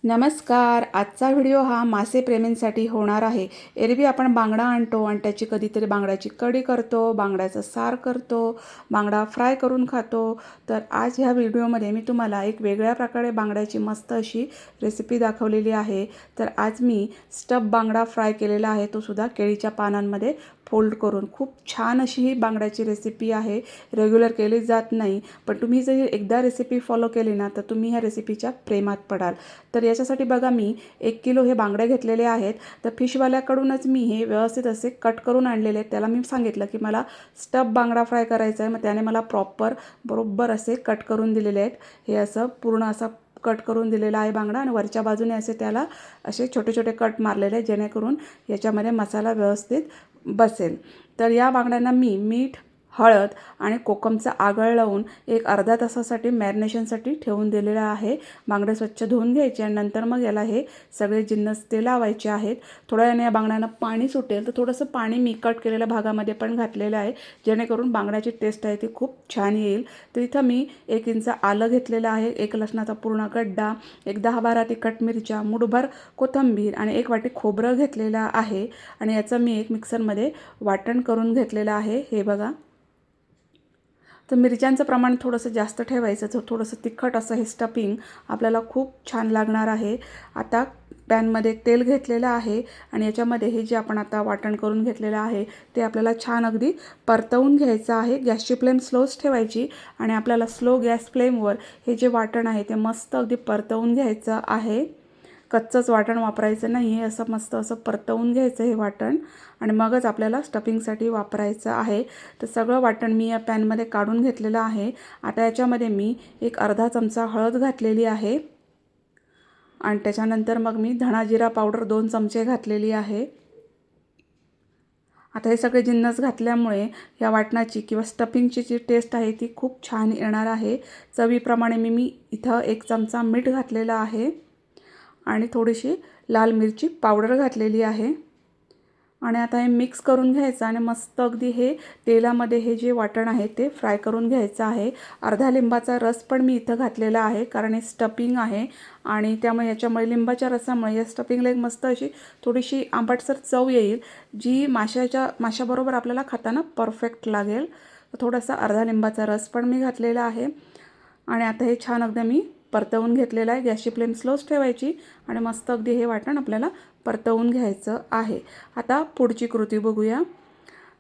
नमस्कार. आजचा व्हिडिओ हा मासे प्रेमींसाठी होणार आहे. एरवी आपण बांगडा आणतो आणि त्याची कधीतरी बांगड्याची कढी करतो, बांगड्याचं सार करतो, बांगडा फ्राय करून खातो. तर आज ह्या व्हिडिओमध्ये मी तुम्हाला एक वेगळ्या प्रकारे बांगड्याची मस्त अशी रेसिपी दाखवलेली आहे. तर आज मी स्टफ बांगडा फ्राय केलेला आहे, तो सुद्धा केळीच्या पानांमध्ये फोल्ड करून. खूप छान अशी ही बांगड्याची रेसिपी आहे. रेग्युलर केली जात नाही, पण तुम्ही जर एकदा रेसिपी फॉलो केली ना तर तुम्ही ह्या रेसिपीच्या प्रेमात पडाल. तर याच्यासाठी बघा मी 1 किलो हे बांगडे घेतलेले आहेत. तर फिशवाल्याकडूनच मी हे व्यवस्थित असे कट करून आणलेले आहेत. त्याला मी सांगितलं की मला स्टफ बांगडा फ्राय करायचा आहे, मग त्याने मला बरोबर असे कट करून दिलेले आहेत. हे असं पूर्ण असा कट करून दिलेला आहे बांगडा आणि वरच्या बाजूने असे त्याला असे छोटे छोटे कट मारलेले आहेत, जेणेकरून याच्यामध्ये मसाला व्यवस्थित बसेल. तर या बांगड्यांना मी मीठ, हळद आणि कोकमचा आगळ लावून एक अर्धा तासासाठी मॅरिनेशनसाठी ठेवून दिलेलं आहे. बांगडे स्वच्छ धुवून घ्यायचे आणि नंतर मग याला हे सगळे जिन्नस ते लावायचे आहेत. थोड्या वेळाने या बांगड्यांना पाणी सुटेल, तर थोडंसं पाणी मी कट केलेल्या भागामध्ये पण घातलेलं आहे, जेणेकरून बांगड्याची टेस्ट आहे ती खूप छान येईल. तर इथं मी 1 इंच आलं घेतलेलं आहे, 1 लसणाचा पूर्ण गड्डा, एक 10-12 तिखट मिरच्या, मूठभर कोथिंबीर आणि 1 वाटी खोबरं घेतलेलं आहे. आणि याचं मी एक मिक्सरमध्ये वाटण करून घेतलेलं आहे. हे बघा. तर मिरच्यांचं प्रमाण थोडंसं जास्त ठेवायचं, तर थोडंसं तिखट असं हे स्टफिंग आपल्याला खूप छान लागणार आहे. आता पॅनमध्ये तेल घेतलेलं आहे आणि याच्यामध्ये हे जे आपण आता वाटण करून घेतलेलं आहे ते आपल्याला छान अगदी परतवून घ्यायचं आहे. गॅसची फ्लेम स्लोच ठेवायची आणि आपल्याला स्लो गॅस फ्लेमवर हे जे वाटण आहे ते मस्त अगदी परतवून घ्यायचं आहे. कच्चंच वाटण वापरायचं नाही आहे, असं मस्त असं परतवून घ्यायचं हे वाटण आणि मगच आपल्याला स्टफिंगसाठी वापरायचं आहे. तर सगळं वाटण मी या पॅनमध्ये काढून घेतलेलं आहे. आता याच्यामध्ये मी एक अर्धा चमचा हळद घातलेली आहे आणि त्याच्यानंतर मग मी धणा जिरा पावडर 2 चमचे घातलेली आहे. आता हे सगळे जिन्नस घातल्यामुळे या वाटणाची किंवा स्टफिंगची जी टेस्ट आहे ती खूप छान येणार आहे. चवीप्रमाणे मी इथं 1 चमचा मीठ घातलेलं आहे आणि थोडीशी लाल मिरची पावडर घातलेली आहे. आणि आता हे मिक्स करून घ्यायचं आणि मस्त अगदी हे तेलामध्ये हे जे वाटण आहे ते फ्राय करून घ्यायचं आहे. अर्धा लिंबाचा रस पण मी इथं घातलेला आहे, कारण हे स्टफिंग आहे आणि त्यामुळे याच्यामुळे लिंबाच्या रसामुळे या स्टफिंगला एक मस्त अशी थोडीशी आंबटसर चव येईल, जी माशाबरोबर आपल्याला खाताना परफेक्ट लागेल. थोडासा अर्धा लिंबाचा रस पण मी घातलेला आहे आणि आता हे छान अगदी मी परतवून घेतलेलं आहे. गॅसची फ्लेम स्लोच ठेवायची आणि मस्त अगदी हे वाटण आपल्याला परतवून घ्यायचं आहे. आता पुढची कृती बघूया.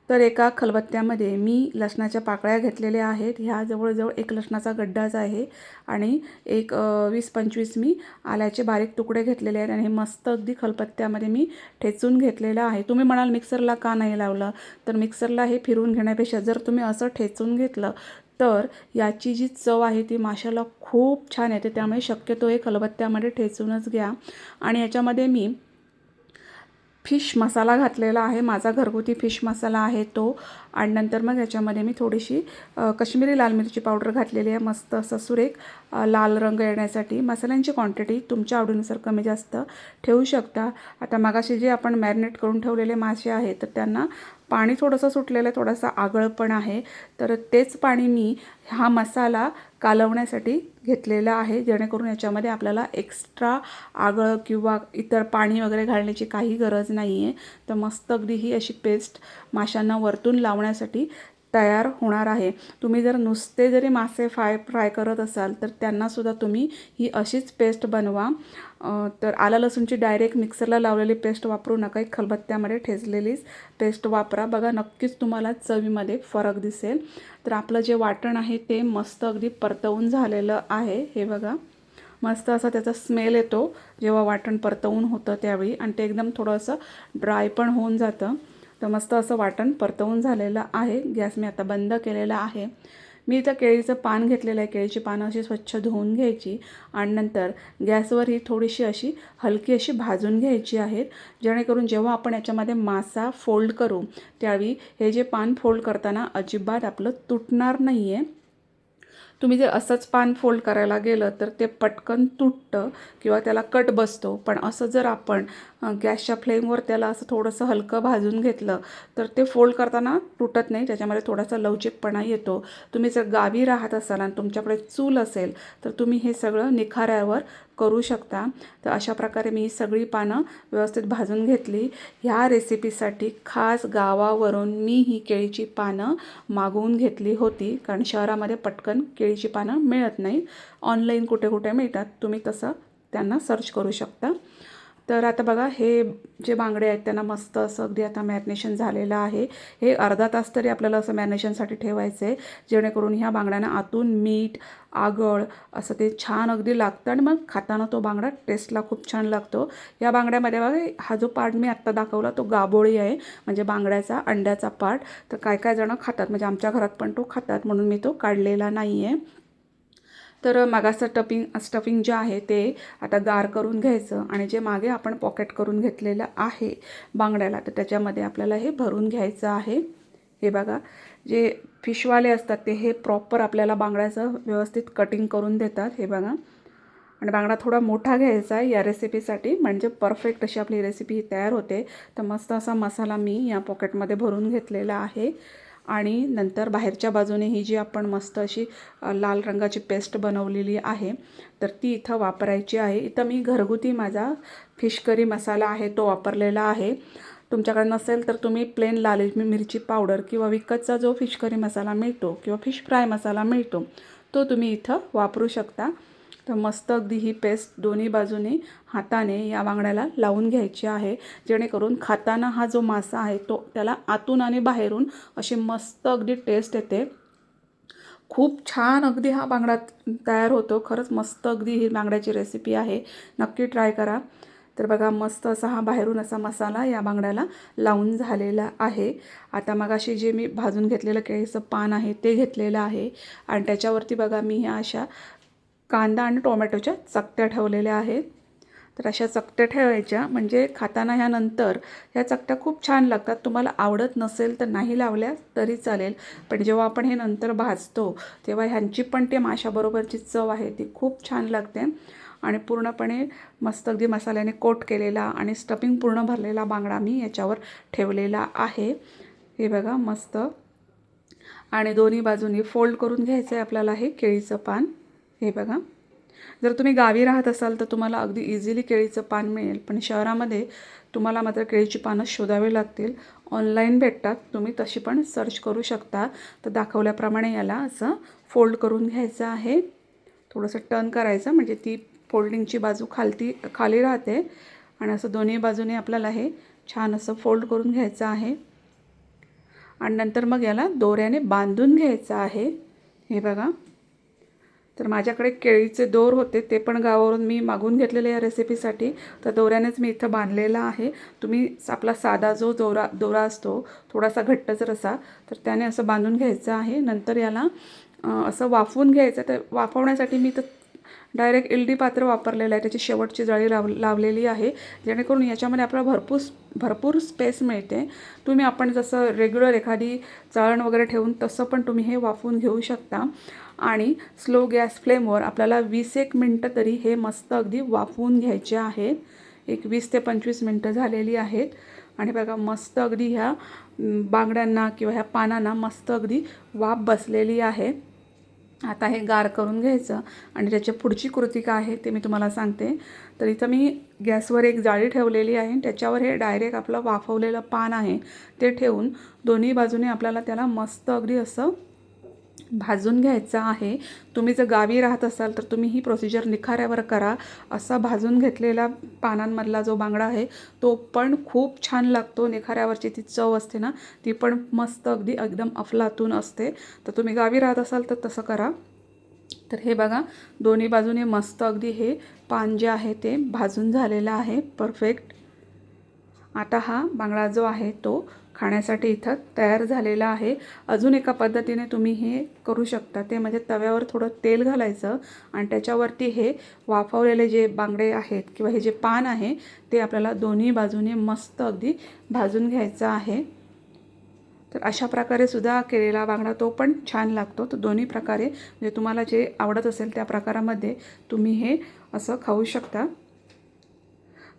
तर एका खलबत्त्यामध्ये मी लसणाच्या पाकळ्या घेतलेल्या आहेत. ह्या जवळजवळ 1 लसणाचा गड्डाच आहे आणि एक 20-25 मी आल्याचे बारीक तुकडे घेतलेले आहेत आणि हे मस्त अगदी खलबत्त्यामध्ये मी ठेचून घेतलेलं आहे. तुम्ही म्हणाल मिक्सरला का नाही लावलं, तर मिक्सरला हे फिरवून घेण्यापेक्षा जर तुम्ही असं ठेचून घेतलं तर याची जी चव आहे ती माशाला खूप छान येते. त्यामुळे शक्यतो हे खलबत्त्यामध्ये ठेचूनच घ्या. आणि याच्यामध्ये मी फिश मसाला घातलेला आहे, माझा घरगुती फिश मसाला आहे तो. आणि नंतर मग याच्यामध्ये मी थोडीशी काश्मीरी लाल मिरची पावडर घातलेली आहे, मस्त असं सुरेख लाल रंग येण्यासाठी. मसाल्यांची क्वांटिटी तुमच्या आवडीनुसार कमी जास्त ठेवू शकता. आता मगाशी जे आपण मॅरिनेट करून ठेवलेले मासे आहेत तर त्यांना पाणी थोडंसं सुटलेलं आहे, थोडासा आगळ पण आहे. तर तेच पाणी मी हा मसाला कालवण्यासाठी घेतलेला आहे, जेणेकरून याच्यामध्ये आपल्याला एक्स्ट्रा आगळ किंवा इतर पाणी वगैरे घालण्याची काही गरज नाही आहे. तर मस्त अगदी ही अशी पेस्ट माशांना वरतून लावण्यासाठी तयार होणार आहे. तुम्ही जर नुसते जरी मासे फ्राय करत असाल तर त्यांनासुद्धा तुम्ही ही अशीच पेस्ट बनवा. तर आलं लसूणची डायरेक्ट मिक्सरला लावलेली पेस्ट वापरू नका, एक खलबत्त्यामध्ये ठेचलेलीच पेस्ट वापरा. बघा नक्कीच तुम्हाला चवीमध्ये फरक दिसेल. तर आपलं जे वाटण आहे ते मस्त अगदी परतवून झालेलं आहे. हे बघा, मस्त असा त्याचा स्मेल येतो जेव्हा वाटण परतवून होतं त्यावेळी, आणि ते एकदम थोडंसं ड्राय पण होऊन जातं. तर मस्त असं वाटण परतवून झालेलं आहे. गॅस मी आता बंद केलेला आहे. मी इथं केळीचं पान घेतलेलं आहे. केळीची पानं अशी स्वच्छ धुवून घ्यायची आणि नंतर गॅसवर ही थोडीशी अशी हलकी अशी भाजून घ्यायची आहेत, जेणेकरून जेव्हा आपण याच्यामध्ये मासा फोल्ड करू त्यावेळी हे जे पान फोल्ड करताना अजिबात आपलं तुटणार नाही आहे. तुम्ही जर असंच पान फोल्ड करायला गेलं तर ते पटकन तुटतं किंवा त्याला कट बसतो. पण असं जर आपण गॅसच्या फ्लेमवर त्याला असं थोडंसं हलकं भाजून घेतलं तर ते फोल्ड करताना तुटत नाही, त्याच्यामध्ये थोडासा लवचिकपणा येतो. तुम्ही जर गावी राहत असाल आणि तुमच्याकडे चूल असेल तर तुम्ही हे सगळं निखाऱ्यावर करू शकता. तर अशा प्रकारे मी सगळी पानं व्यवस्थित भाजून घेतली. ह्या रेसिपीसाठी खास गावावरून मी ही केळीची पानं मागवून घेतली होती, कारण शहरामध्ये पटकन केळीची पानं मिळत नाही. ऑनलाईन कुठे कुठे मिळतात, तुम्ही तसं त्यांना सर्च करू शकता. तर आता बघा, हे जे बांगडे आहेत त्यांना मस्त असं अगदी आता मॅरिनेशन झालेलं आहे. हे अर्धा तास तरी आपल्याला असं मॅरिनेशनसाठी ठेवायचं आहे, जेणेकरून ह्या बांगड्यांना आतून मीठ, आगळ असं ते छान अगदी लागतं आणि मग खाताना तो बांगडा टेस्टला खूप छान लागतो. या बांगड्यामध्ये बघा, हा जो पार्ट मी आत्ता दाखवला तो गाबोळी आहे, म्हणजे बांगड्याचा अंड्याचा पार्ट. तर काय काय जणं खातात, म्हणजे आमच्या घरात पण तो खातात, म्हणून मी तो काढलेला नाही आहे. तर मागाचं स्टफिंग जे आहे ते आता गार करून घ्यायचं आणि जे मागे आपण पॉकेट करून घेतलेलं आहे बांगड्याला, तर त्याच्यामध्ये आपल्याला हे भरून घ्यायचं आहे. हे बघा, जे फिशवाले असतात ते हे प्रॉपर आपल्याला बांगड्याचं व्यवस्थित कटिंग करून देतात. हे बघा, आणि बांगडा थोडा मोठा घ्यायचा आहे या रेसिपीसाठी, म्हणजे परफेक्ट अशी आपली रेसिपी तयार होते. तर मस्त असा मसाला मी या पॉकेटमध्ये भरून घेतलेला आहे. आणि नंतर बाहेरच्या बाजूने ही जी आपण मस्त अशी लाल रंगाची पेस्ट बनवलेली आहे, तर ती इथं वापरायची आहे. इथं मी घरगुती माझा फिश करी मसाला आहे तो वापरलेला आहे. तुमच्याकडे नसेल तर तुम्ही प्लेन लाल मिरची पावडर किंवा विकतचा जो फिश करी मसाला मिळतो किंवा फिश फ्राय मसाला मिळतो तो तुम्ही इथं वापरू शकता. तर मस्त अगदी ही पेस्ट दोन्ही बाजूने हाताने या बांगड्याला लावून घ्यायची आहे, जेणेकरून खाताना हा जो मासा आहे तो त्याला आतून आणि बाहेरून अशी मस्त अगदी टेस्ट येते. खूप छान अगदी हा बांगडा तयार होतो. खरंच मस्त अगदी ही बांगड्याची रेसिपी आहे, नक्की ट्राय करा. तर बघा, मस्त असा हा बाहेरून असा मसाला या बांगड्याला लावून झालेला आहे. आता मगाशी जे मी भाजून घेतलेलं केळीचं पान आहे ते घेतलेलं आहे आणि त्याच्यावरती बघा मी ह्या अशा कांदा आणि टोमॅटोच्या चकत्या ठेवलेल्या आहेत. तर अशा चकत्या ठेवायच्या, म्हणजे खाताना ह्यानंतर ह्या चकत्या खूप छान लागतात. तुम्हाला आवडत नसेल तर नाही लावल्या तरी चालेल, पण जेव्हा आपण हे नंतर भाजतो तेव्हा ह्यांची पण ते माशाबरोबरची चव आहे ती खूप छान लागते. आणि पूर्णपणे मस्त अगदी मसाल्याने कोट केलेला आणि स्टफिंग पूर्ण भरलेला बांगडा मी याच्यावर ठेवलेला आहे. हे बघा मस्त, आणि दोन्ही बाजूनी फोल्ड करून घ्यायचं आहे आपल्याला हे केळीचं पान. हे बघा, जर तुम्ही गावी राहत असाल तर तुम्हाला अगदी इझिली केळीचं पान मिळेल, पण शहरामध्ये तुम्हाला मात्र केळीची पानं शोधावी लागतील. ऑनलाईन भेटतात, तुम्ही तशी पण सर्च करू शकता. तर दाखवल्याप्रमाणे याला असं फोल्ड करून घ्यायचं आहे. थोडंसं टर्न करायचं, म्हणजे ती फोल्डिंगची बाजू खाली राहते. आणि असं दोन्ही बाजूने आपल्याला हे छान असं फोल्ड करून घ्यायचं आहे आणि नंतर मग याला दोऱ्याने बांधून घ्यायचं आहे. हे बघा, तर माझ्याकडे केळीचे दोर होते, ते पण गावावरून मी मागवून घेतलेले या रेसिपीसाठी. तर दोऱ्यानेच मी इथं बांधलेला आहे. तुम्ही आपला साधा जो दोरा असतो थोडासा घट्ट जर असा, तर त्याने असं बांधून घ्यायचं आहे. नंतर याला असं वाफवून घ्यायचं. तर वाफवण्यासाठी मी तर डायरेक्ट इल्डी पात्र वापरलेलं आहे, त्याची शेवटची जाळी लावलेली आहे, जेणेकरून याच्यामध्ये आपल्याला भरपूर स्पेस मिळते. आपण जसं रेग्युलर एखादी चाळण वगैरे ठेवून तसं पण तुम्ही हे वाफवून घेऊ शकता. आणि स्लो गॅस फ्लेमवर आपल्याला 20-1 मिनटं तरी हे मस्त अगदी वाफवून घ्यायचे आहेत. एक 20 ते 25 मिनटं झालेली आहेत. आणि बघा, मस्त अगदी ह्या बांगड्यांना किंवा ह्या पानांना मस्त अगदी वाफ बसलेली आहे. आता हे गार करून घ्यायचं आणि त्याची पुढची कृती काय आहे ते मी तुम्हाला सांगते. तर इथं मी गॅसवर एक जाळी ठेवलेली आहे, त्याच्यावर हे डायरेक्ट आपलं वाफवलेलं पान आहे ते ठेवून दोन्ही बाजूने आपल्याला त्याला मस्त अगदी असं भाजून घ्यायचं आहे. तुम्ही जर गावी राहत असाल तर तुम्ही ही प्रोसिजर निखाऱ्यावर करा. असा भाजून घेतलेला पानांमधला जो बांगडा आहे तो पण खूप छान लागतो. निखाऱ्यावरची ती चव असते ना, ती पण मस्त अगदी एकदम अफलातून असते. तर तुम्ही गावी राहत असाल तर तसं करा. तर हे बघा, दोन्ही बाजूने मस्त अगदी हे पान जे आहे ते भाजून झालेलं आहे परफेक्ट. आता हा बांगडा जो आहे तो खाण्यासाठी इथं तयार झालेला आहे. अजून एका पद्धतीने तुम्ही हे करू शकता, ते म्हणजे तव्यावर थोडं तेल घालायचं आणि त्याच्यावरती हे वाफवलेले जे बांगडे आहेत किंवा हे जे पान आहे ते आपल्याला दोन्ही बाजूने मस्त अगदी भाजून घ्यायचं आहे. तर अशा प्रकारे सुद्धा केलेला बांगडा तो पण छान लागतो. तर दोन्ही प्रकारे म्हणजे तुम्हाला जे आवडत असेल त्या प्रकारामध्ये तुम्ही हे असं खाऊ शकता.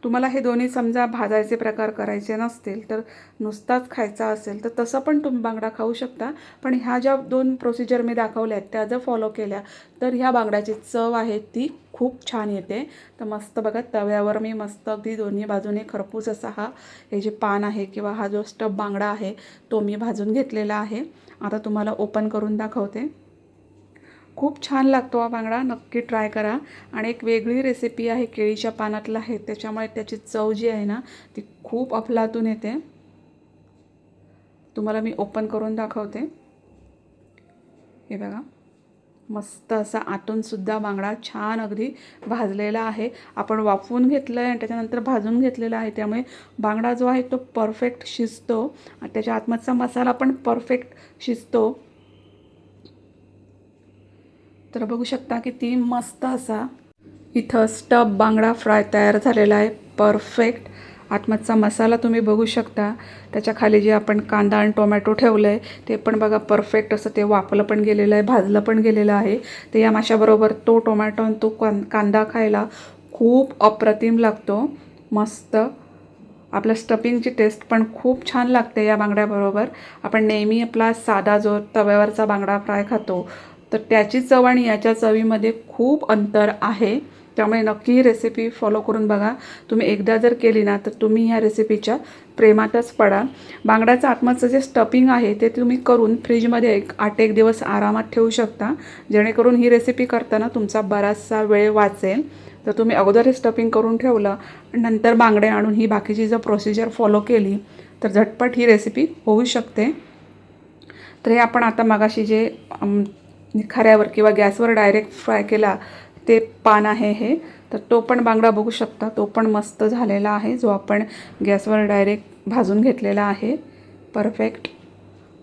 तुम्हाला हे दोन्ही समजा भाजायचे प्रकार करायचे नसतील तर नुसताच खायचा असेल तर तसं पण तुम्ही बांगडा खाऊ शकता. पण ह्या ज्या 2 प्रोसिजर मी दाखवल्या आहेत त्या जर फॉलो केल्या तर ह्या बांगड्याची चव आहे ती खूप छान येते. तर मस्त बघा तव्यावर मी मस्त अगदी दोन्ही बाजूने खरपूस असा हे जे पान आहे किंवा हा जो स्टफ बांगडा आहे तो मी भाजून घेतलेला आहे. आता तुम्हाला ओपन करून दाखवते. खूप छान लागतो हा बांगडा, नक्की ट्राय करा. आणि एक वेगळी रेसिपी आहे, केळीच्या पानातला आहे, त्याच्यामुळे त्याची चव जी आहे ना ती खूप अफलातून येते. तुम्हाला मी ओपन करून दाखवते. हे बघा मस्त असा आतूनसुद्धा बांगडा छान अगदी भाजलेला आहे. आपण वाफवून घेतलं आहे आणि त्याच्यानंतर भाजून घेतलेला आहे, त्यामुळे बांगडा जो आहे तो परफेक्ट शिजतो आणि त्याच्या आतमधचा मसाला पण परफेक्ट शिजतो. तर बघू शकता किती मस्त असा इथं स्टफ बांगडा फ्राय तयार झालेला आहे. परफेक्ट आतमधचा मसाला तुम्ही बघू शकता. त्याच्या खाली जे आपण कांदा आणि टोमॅटो ठेवलं आहे ते पण बघा परफेक्ट असं ते वाफलं पण गेलेलं आहे, भाजलं पण गेलेलं आहे. ते या माशाबरोबर तो टोमॅटो आणि तो कांदा खायला खूप अप्रतिम लागतो. मस्त आपल्या स्टफिंगची टेस्ट पण खूप छान लागते या बांगड्याबरोबर. आपण नेहमी आपला साधा जो तव्यावरचा बांगडा फ्राय खातो तर त्याची चव आणि याच्या चवीमध्ये खूप अंतर आहे. त्यामुळे नक्की ही रेसिपी फॉलो करून बघा. तुम्ही एकदा जर केली ना तर तुम्ही ह्या रेसिपीच्या प्रेमातच पडाल. बांगड्याचं आतमधचं जे स्टफिंग आहे ते तुम्ही करून फ्रीजमध्ये 8-1 दिवस आरामात ठेवू शकता, जेणेकरून ही रेसिपी करताना तुमचा बराचसा वेळ वाचेल. तर तुम्ही अगोदर हे स्टफिंग करून ठेवलं आणि नंतर बांगडे आणून ही बाकीची जर प्रोसिजर फॉलो केली तर झटपट ही रेसिपी होऊ शकते. तर हे आपण आता मगाशी जे निखाऱ्यावर किंवा गॅसवर डायरेक्ट फ्राय केला ते पान आहे हे, तर तो पण बांगडा बघू शकता, तो पण मस्त झालेला आहे जो आपण गॅसवर डायरेक्ट भाजून घेतलेला आहे. परफेक्ट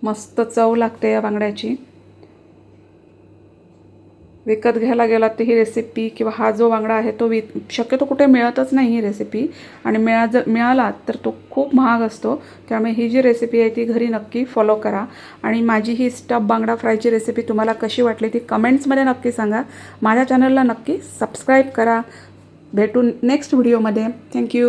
मस्त चव लागते या बांगड्याची. विकत घ्यायला गेला तर ही रेसिपी किंवा हा जो बांगडा आहे तो शक्यतो कुठे मिळतच नाही ही रेसिपी, आणि मिळाला तर तो खूप महाग असतो. त्यामुळे ही जी रेसिपी आहे ती घरी नक्की फॉलो करा. आणि माझी ही स्टफ बांगडा फ्रायची रेसिपी तुम्हाला कशी वाटली ती कमेंट्समध्ये नक्की सांगा. माझ्या चॅनलला नक्की सबस्क्राईब करा. भेटू नेक्स्ट व्हिडिओमध्ये. थँक्यू.